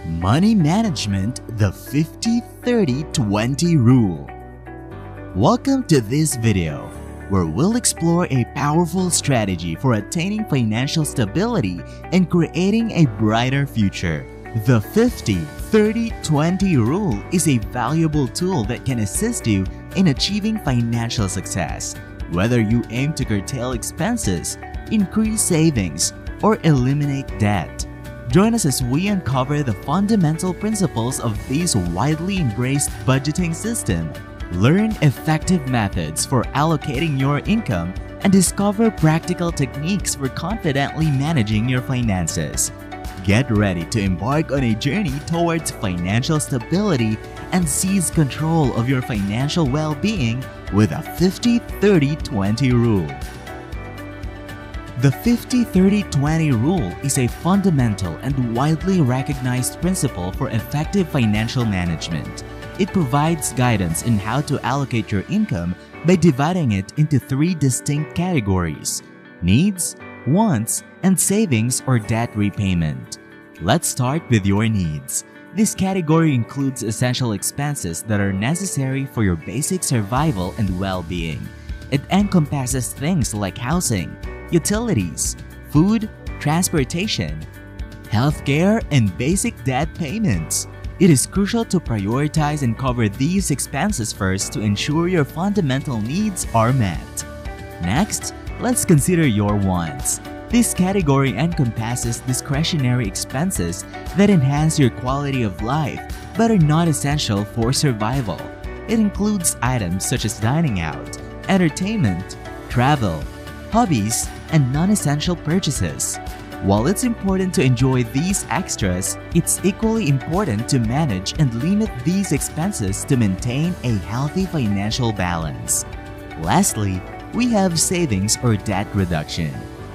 Money Management, the 50-30-20 Rule. Welcome to this video, where we'll explore a powerful strategy for attaining financial stability and creating a brighter future. The 50-30-20 Rule is a valuable tool that can assist you in achieving financial success, whether you aim to curtail expenses, increase savings, or eliminate debt. Join us as we uncover the fundamental principles of this widely embraced budgeting system, learn effective methods for allocating your income, and discover practical techniques for confidently managing your finances. Get ready to embark on a journey towards financial stability and seize control of your financial well-being with a 50-30-20 rule. The 50-30-20 rule is a fundamental and widely recognized principle for effective financial management. It provides guidance in how to allocate your income by dividing it into three distinct categories: needs, wants, and savings or debt repayment. Let's start with your needs. This category includes essential expenses that are necessary for your basic survival and well-being. It encompasses things like housing, utilities, food, transportation, healthcare, and basic debt payments. It is crucial to prioritize and cover these expenses first to ensure your fundamental needs are met. Next, let's consider your wants. This category encompasses discretionary expenses that enhance your quality of life but are not essential for survival. It includes items such as dining out, entertainment, travel, hobbies, and non-essential purchases. While it's important to enjoy these extras, it's equally important to manage and limit these expenses to maintain a healthy financial balance. Lastly, we have savings or debt reduction.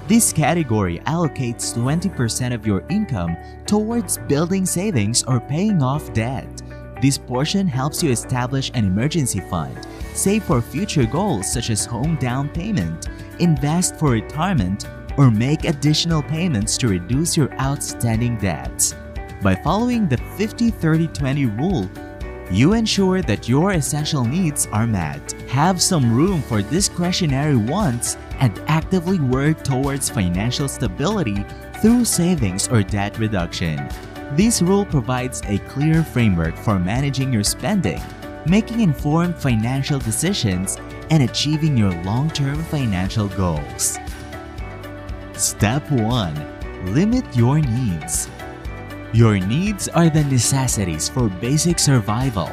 This category allocates 20% of your income towards building savings or paying off debt. This portion helps you establish an emergency fund, save for future goals such as home down payment, invest for retirement, or make additional payments to reduce your outstanding debts. By following the 50-30-20 rule, you ensure that your essential needs are met, have some room for discretionary wants, and actively work towards financial stability through savings or debt reduction. This rule provides a clear framework for managing your spending, making informed financial decisions, and achieving your long-term financial goals. Step 1. Limit your needs. Your needs are the necessities for basic survival.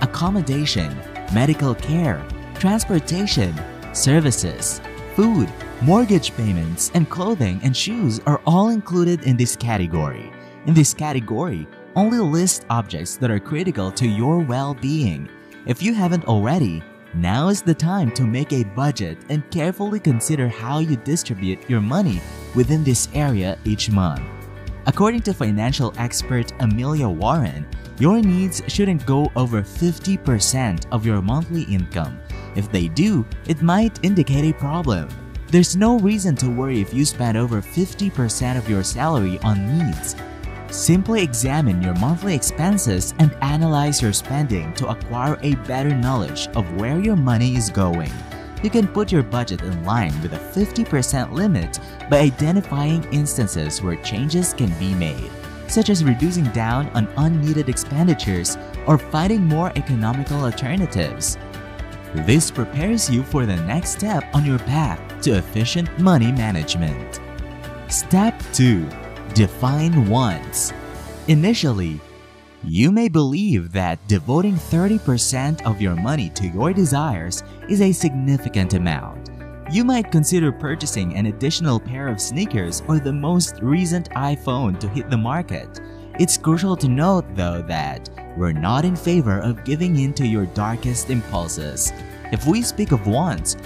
Accommodation, medical care, transportation, services, food, mortgage payments, and clothing and shoes are all included in this category. In this category, only list objects that are critical to your well-being. If you haven't already, now is the time to make a budget and carefully consider how you distribute your money within this area each month. According to financial expert Amelia Warren, your needs shouldn't go over 50% of your monthly income. If they do, it might indicate a problem. There's no reason to worry if you spend over 50% of your salary on needs. Simply examine your monthly expenses and analyze your spending to acquire a better knowledge of where your money is going. You can put your budget in line with a 50% limit by identifying instances where changes can be made, such as reducing down on unneeded expenditures or finding more economical alternatives. This prepares you for the next step on your path to efficient money management. Step 2. Define wants. Initially, you may believe that devoting 30% of your money to your desires is a significant amount. You might consider purchasing an additional pair of sneakers or the most recent iPhone to hit the market. It's crucial to note, though, that we're not in favor of giving in to your darkest impulses. If we speak of wants,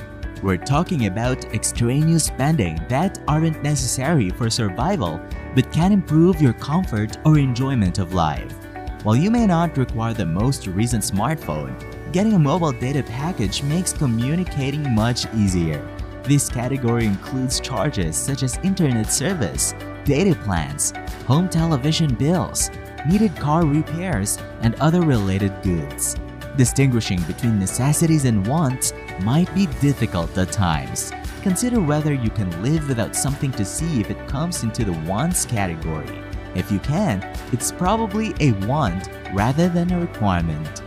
we're talking about extraneous spending that aren't necessary for survival but can improve your comfort or enjoyment of life. While you may not require the most recent smartphone, getting a mobile data package makes communicating much easier. This category includes charges such as internet service, data plans, home television bills, needed car repairs, and other related goods. Distinguishing between necessities and wants might be difficult at times. Consider whether you can live without something to see if it comes into the wants category. If you can, it's probably a want rather than a requirement.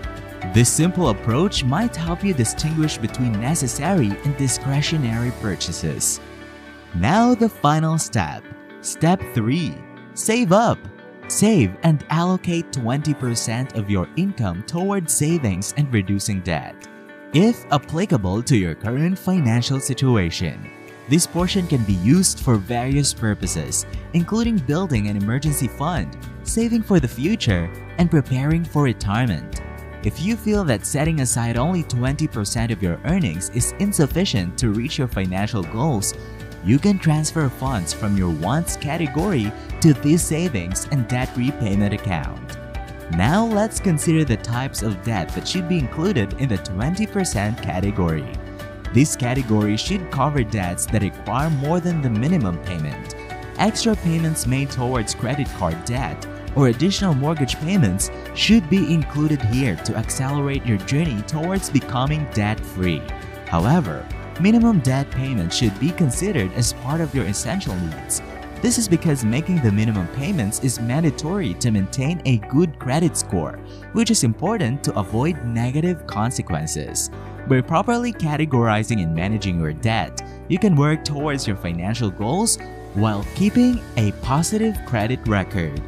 This simple approach might help you distinguish between necessary and discretionary purchases. Now the final step. Step 3. Save up. Save and allocate 20% of your income towards savings and reducing debt, if applicable to your current financial situation. This portion can be used for various purposes, including building an emergency fund, saving for the future, and preparing for retirement. If you feel that setting aside only 20% of your earnings is insufficient to reach your financial goals, you can transfer funds from your wants category to this savings and debt repayment account. Now let's consider the types of debt that should be included in the 20% category. This category should cover debts that require more than the minimum payment. Extra payments made towards credit card debt or additional mortgage payments should be included here to accelerate your journey towards becoming debt-free. However, minimum debt payments should be considered as part of your essential needs. This is because making the minimum payments is mandatory to maintain a good credit score, which is important to avoid negative consequences. By properly categorizing and managing your debt, you can work towards your financial goals while keeping a positive credit record.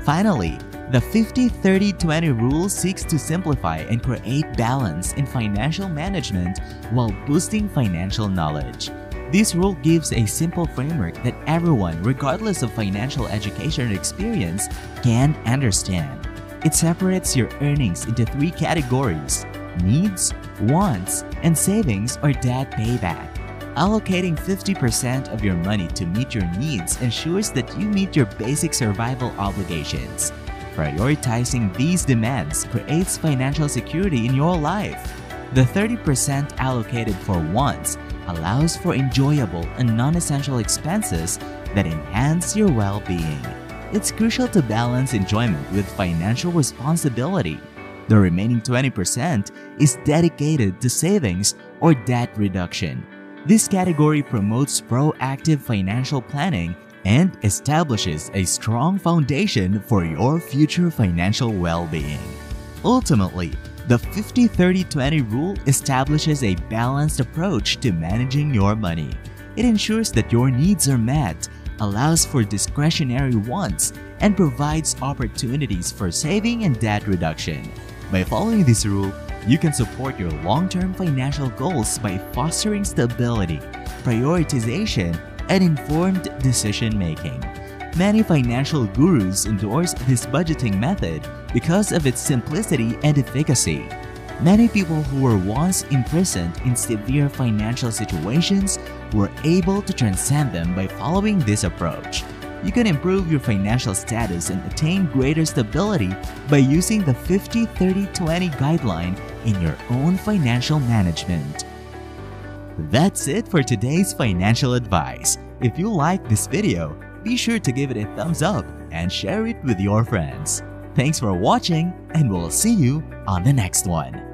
Finally, the 50-30-20 rule seeks to simplify and create balance in financial management while boosting financial knowledge. This rule gives a simple framework that everyone, regardless of financial education or experience, can understand. It separates your earnings into 3 categories: needs, wants, and savings or debt payback. Allocating 50% of your money to meet your needs ensures that you meet your basic survival obligations. Prioritizing these demands creates financial security in your life. The 30% allocated for wants allows for enjoyable and non-essential expenses that enhance your well-being. It's crucial to balance enjoyment with financial responsibility. The remaining 20% is dedicated to savings or debt reduction. This category promotes proactive financial planning and establishes a strong foundation for your future financial well-being. Ultimately, the 50-30-20 rule establishes a balanced approach to managing your money. It ensures that your needs are met, allows for discretionary wants, and provides opportunities for saving and debt reduction. By following this rule, you can support your long-term financial goals by fostering stability, prioritization, and informed decision-making. Many financial gurus endorse this budgeting method because of its simplicity and efficacy. Many people who were once imprisoned in severe financial situations were able to transcend them by following this approach. You can improve your financial status and attain greater stability by using the 50-30-20 guideline in your own financial management. That's it for today's financial advice. If you like this video, be sure to give it a thumbs up and share it with your friends. Thanks for watching, and we'll see you on the next one.